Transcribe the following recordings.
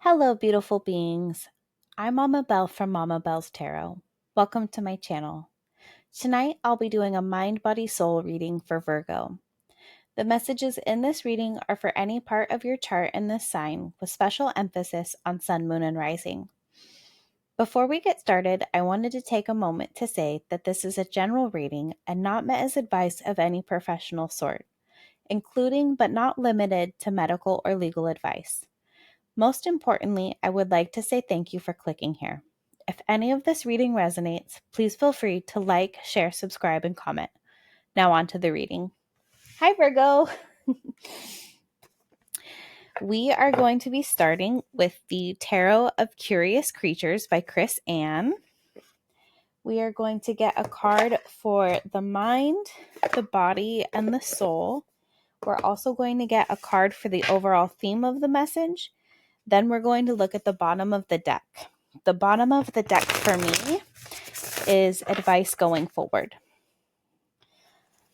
Hello, beautiful beings. I'm Mama Belle from Mama Belle's Tarot. Welcome to my channel. Tonight, I'll be doing a mind, body, soul reading for Virgo. The messages in this reading are for any part of your chart in this sign, with special emphasis on sun, moon, and rising. Before we get started, I wanted to take a moment to say that this is a general reading and not meant as advice of any professional sort, including but not limited to medical or legal advice. Most importantly, I would like to say thank you for clicking here. If any of this reading resonates, please feel free to like, share, subscribe, and comment. Now on to the reading. Hi, Virgo. We are going to be starting with the Tarot of Curious Creatures by Chris Ann. We are going to get a card for the mind, the body, and the soul. We're also going to get a card for the overall theme of the message. Then we're going to look at the bottom of the deck. The bottom of the deck for me is advice going forward.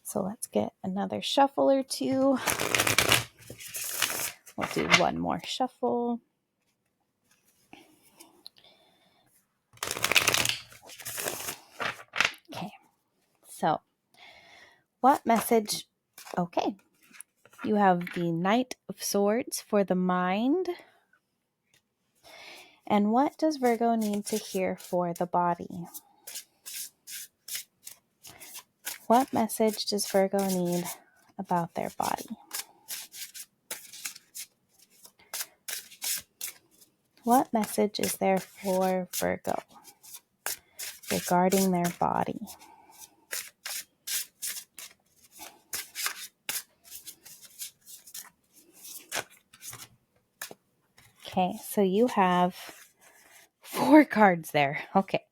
So let's get another shuffle or two. We'll do one more shuffle. Okay, so what message? Okay, you have the Knight of Swords for the mind. And what does Virgo need to hear for the body? What message does Virgo need about their body? What message is there for Virgo regarding their body? Okay, so you have 4 cards there. Okay,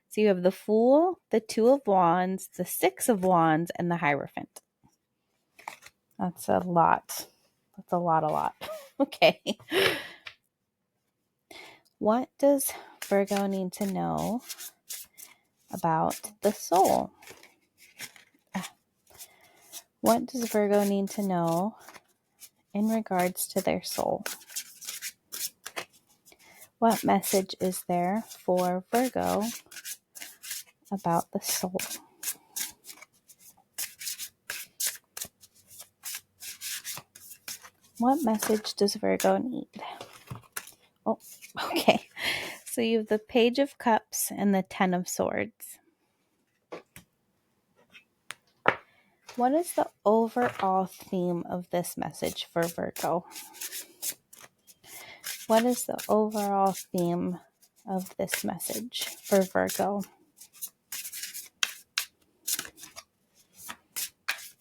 so you have the Fool, the Two of Wands, the Six of Wands, and the Hierophant. That's a lot. That's a lot. Okay. What does Virgo need to know about the soul? What does Virgo need to know in regards to their soul? What message is there for Virgo about the soul? What message does Virgo need? Oh, okay. So you have the Page of Cups and the Ten of Swords. What is the overall theme of this message for Virgo? What is the overall theme of this message for Virgo?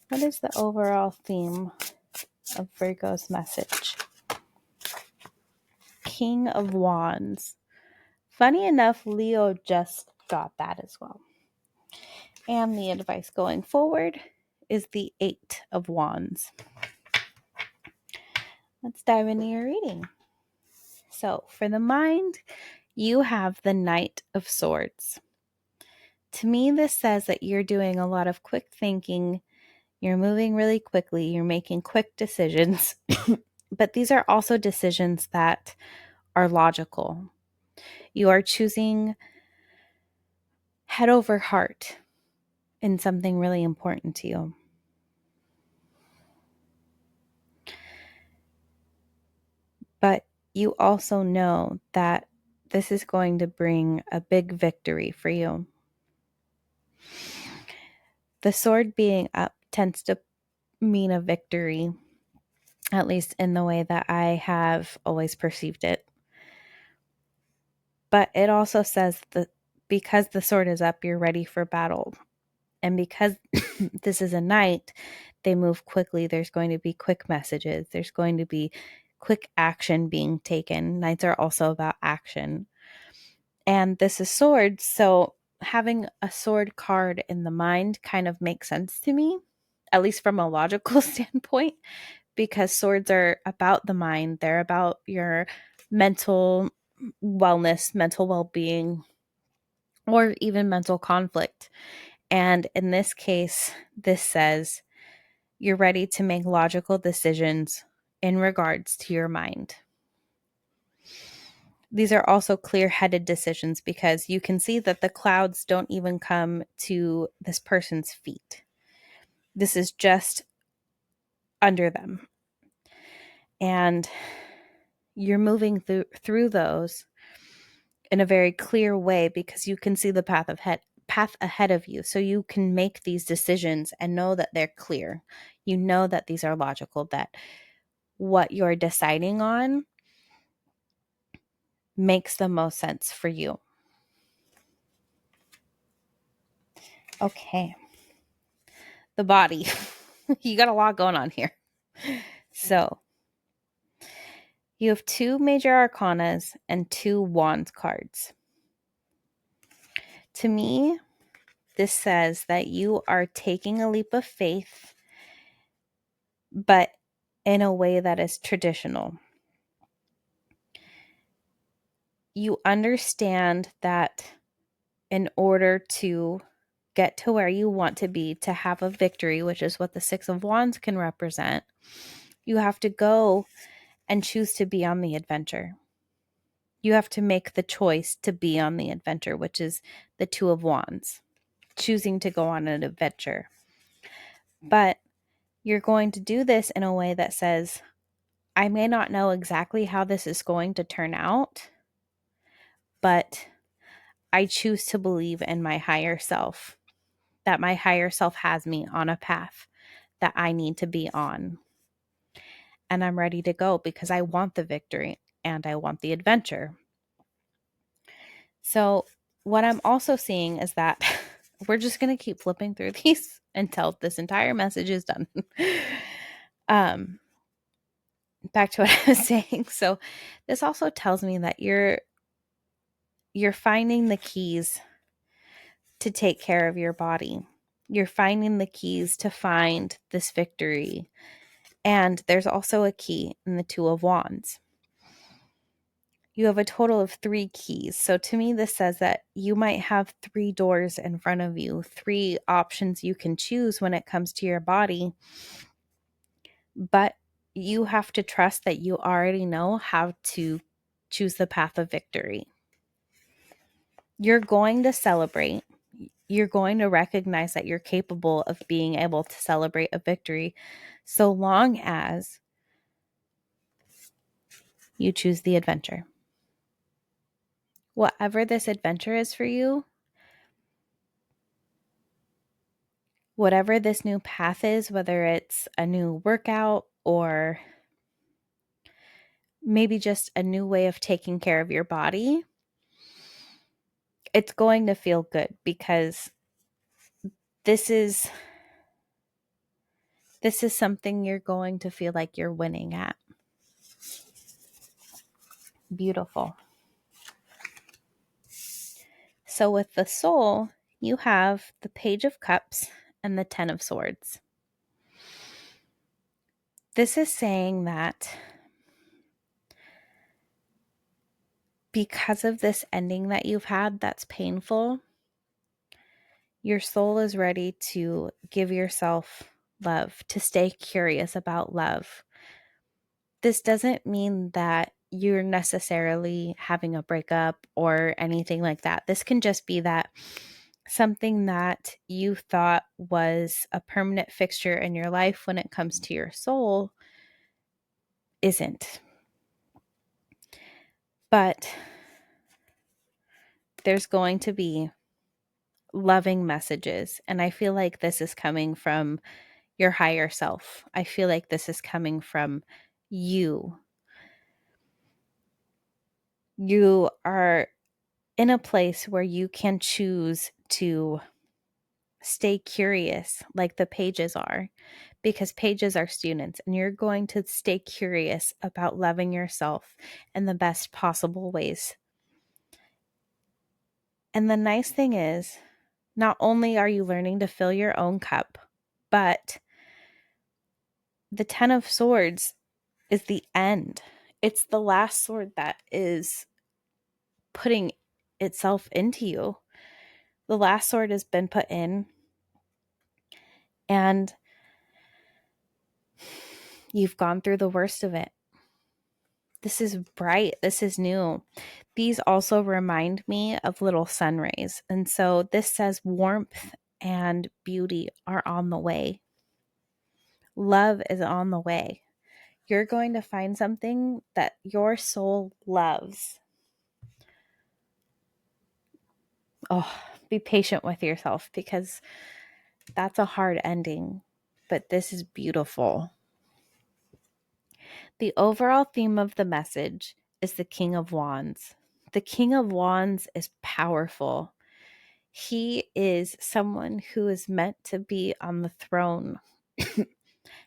What is the overall theme of Virgo's message? King of Wands. Funny enough, Leo just got that as well. And the advice going forward is the Eight of Wands. Let's dive into your reading. So for the mind, you have the Knight of Swords. To me, this says that you're doing a lot of quick thinking. You're moving really quickly. You're making quick decisions. But these are also decisions that are logical. You are choosing head over heart in something really important to you. But you also know that this is going to bring a big victory for you. The sword being up tends to mean a victory, at least in the way that I have always perceived it. But it also says that because the sword is up, you're ready for battle. And because this is a knight, they move quickly. There's going to be quick messages. There's going to be quick action being taken. Knights are also about action. And this is swords, so having a sword card in the mind kind of makes sense to me, at least from a logical standpoint, because swords are about the mind. They're about your mental wellness, mental well-being, or even mental conflict. And in this case, this says you're ready to make logical decisions in regards to your mind. These are also clear-headed decisions because you can see that the clouds don't even come to this person's feet. This is just under them. And you're moving through those in a very clear way because you can see the path ahead of you. So you can make these decisions and know that they're clear. You know that these are logical, that what you're deciding on makes the most sense for you. Okay. The body. You got a lot going on here. So you have 2 major arcanas and 2 wands cards. To me, this says that you are taking a leap of faith, but in a way that is traditional. You understand that in order to get to where you want to be, to have a victory, which is what the 6 of Wands can represent, you have to go and choose to be on the adventure. You have to make the choice to be on the adventure, which is the 2 of Wands, choosing to go on an adventure. But you're going to do this in a way that says, I may not know exactly how this is going to turn out, but I choose to believe in my higher self, that my higher self has me on a path that I need to be on. And I'm ready to go because I want the victory and I want the adventure. So what I'm also seeing is that we're just going to keep flipping through these until this entire message is done. Back to what I was saying. So this also tells me that you're finding the keys to take care of your body. You're finding the keys to find this victory. And there's also a key in the 2 of Wands. You have a total of 3 keys. So to me, this says that you might have 3 doors in front of you, 3 options you can choose when it comes to your body. But you have to trust that you already know how to choose the path of victory. You're going to celebrate. You're going to recognize that you're capable of being able to celebrate a victory so long as you choose the adventure. Whatever this adventure is for you, whatever this new path is, whether it's a new workout or maybe just a new way of taking care of your body, it's going to feel good because this is something you're going to feel like you're winning at. Beautiful. So with the Soul, you have the Page of Cups and the 10 of Swords. This is saying that because of this ending that you've had that's painful, your soul is ready to give yourself love, to stay curious about love. This doesn't mean that you're necessarily having a breakup or anything like that. This can just be that something that you thought was a permanent fixture in your life when it comes to your soul isn't. But there's going to be loving messages. And I feel like this is coming from your higher self. I feel like this is coming from you. You are in a place where you can choose to stay curious like the pages are, because pages are students, and you're going to stay curious about loving yourself in the best possible ways. And the nice thing is, not only are you learning to fill your own cup, but the 10 of Swords is the end. It's the last sword that is putting itself into you. The last sword has been put in, and you've gone through the worst of it. This is bright. This is new. These also remind me of little sun rays. And so this says warmth and beauty are on the way. Love is on the way. You're going to find something that your soul loves. Oh, be patient with yourself because that's a hard ending, but this is beautiful. The overall theme of the message is the King of Wands. The King of Wands is powerful. He is someone who is meant to be on the throne.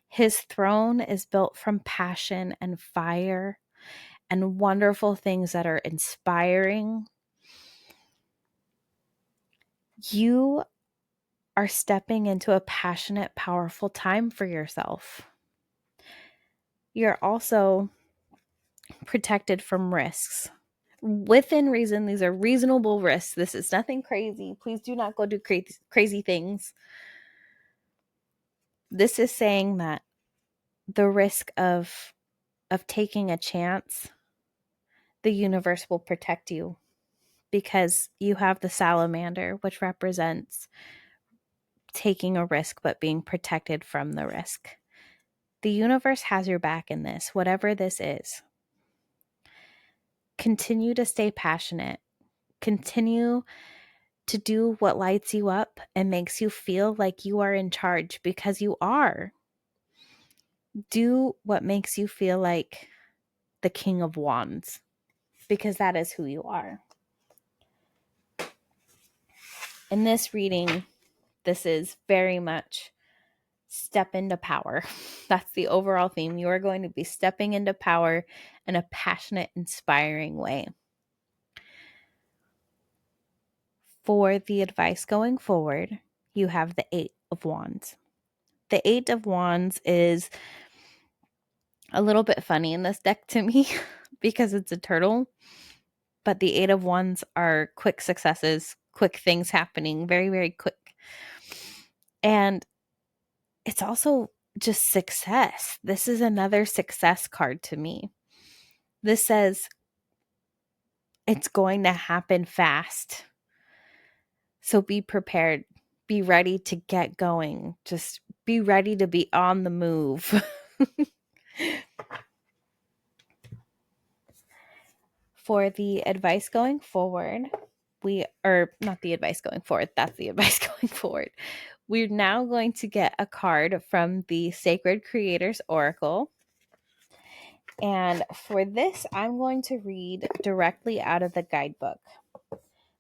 His throne is built from passion and fire and wonderful things that are inspiring. You are stepping into a passionate, powerful time for yourself. You're also protected from risks. Within reason, these are reasonable risks. This is nothing crazy. Please do not go do crazy things. This is saying that the risk of taking a chance, the universe will protect you because you have the salamander, which represents taking a risk but being protected from the risk. The universe has your back in this, whatever this is. Continue to stay passionate. Continue to do what lights you up and makes you feel like you are in charge, because you are. Do what makes you feel like the King of Wands, because that is who you are. In this reading, this is very much step into power. That's the overall theme. You are going to be stepping into power in a passionate, inspiring way. For the advice going forward, you have the 8 of Wands. The 8 of Wands is a little bit funny in this deck to me because it's a turtle, but the 8 of Wands are quick successes, quick things happening, very, very quick. And it's also just success. This is another success card to me. This says it's going to happen fast. So be prepared. Be ready to get going. Just be ready to be on the move. For the advice going forward, not the advice going forward, that's the advice going forward. We're now going to get a card from the Sacred Creators Oracle. And for this, I'm going to read directly out of the guidebook.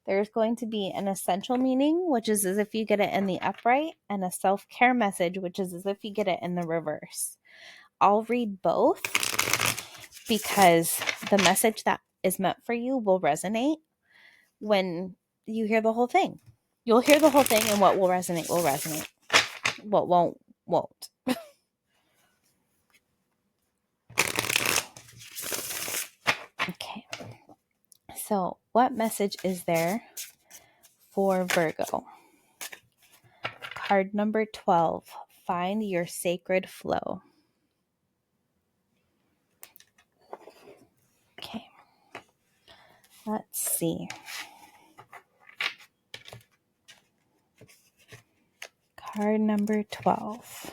There's going to be an essential meaning, which is as if you get it in the upright, and a self-care message, which is as if you get it in the reverse. I'll read both because the message that is meant for you will resonate when you hear the whole thing. You'll hear the whole thing, and what will resonate will resonate. What won't. Okay. So, what message is there for Virgo? Card number 12. Find your sacred flow. Okay. Let's see. Card number 12.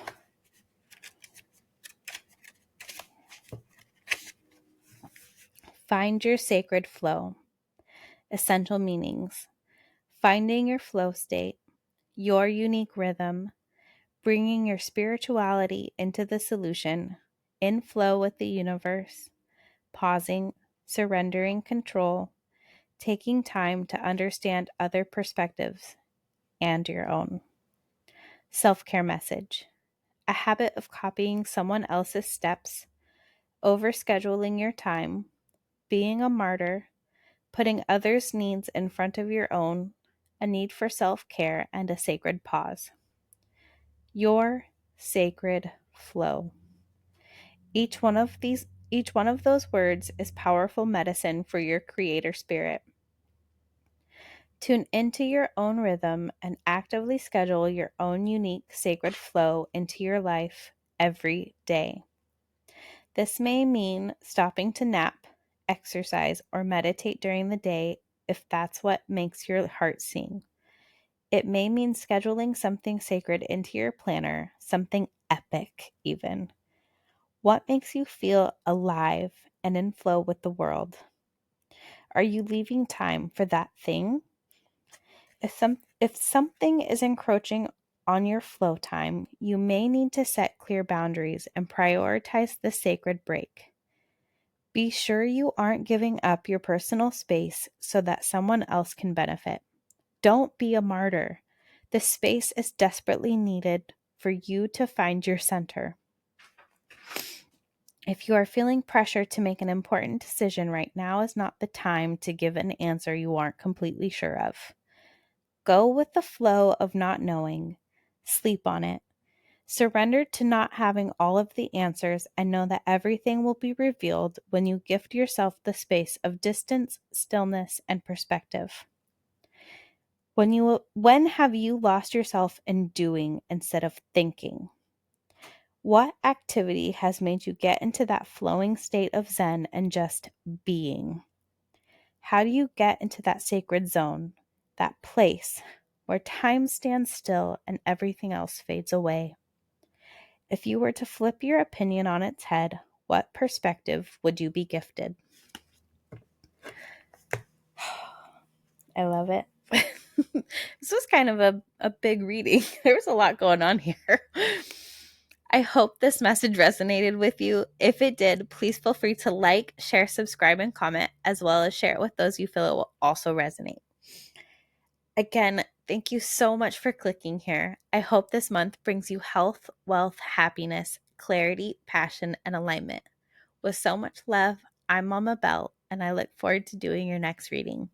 Find your sacred flow. Essential meanings. Finding your flow state, your unique rhythm, bringing your spirituality into the solution, in flow with the universe, pausing, surrendering control, taking time to understand other perspectives and your own. Self-care message. A habit of copying someone else's steps, overscheduling your time, being a martyr, putting others' needs in front of your own, a need for self-care, and a sacred pause. Your sacred flow. Each one of those words is powerful medicine for your creator spirit. Tune into your own rhythm and actively schedule your own unique sacred flow into your life every day. This may mean stopping to nap, exercise, or meditate during the day if that's what makes your heart sing. It may mean scheduling something sacred into your planner, something epic even. What makes you feel alive and in flow with the world? Are you leaving time for that thing? If something is encroaching on your flow time, you may need to set clear boundaries and prioritize the sacred break. Be sure you aren't giving up your personal space so that someone else can benefit. Don't be a martyr. The space is desperately needed for you to find your center. If you are feeling pressure to make an important decision right now is not the time to give an answer you aren't completely sure of. Go with the flow of not knowing. Sleep on it. Surrender to not having all of the answers and know that everything will be revealed when you gift yourself the space of distance, stillness, and perspective. When have you lost yourself in doing instead of thinking? What activity has made you get into that flowing state of Zen and just being? How do you get into that sacred zone, that place where time stands still and everything else fades away? If you were to flip your opinion on its head, what perspective would you be gifted? I love it. This was kind of a big reading. There was a lot going on here. I hope this message resonated with you. If it did, please feel free to like, share, subscribe, and comment, as well as share it with those you feel it will also resonate. Again, thank you so much for clicking here. I hope this month brings you health, wealth, happiness, clarity, passion, and alignment. With so much love, I'm Mama Belle, and I look forward to doing your next reading.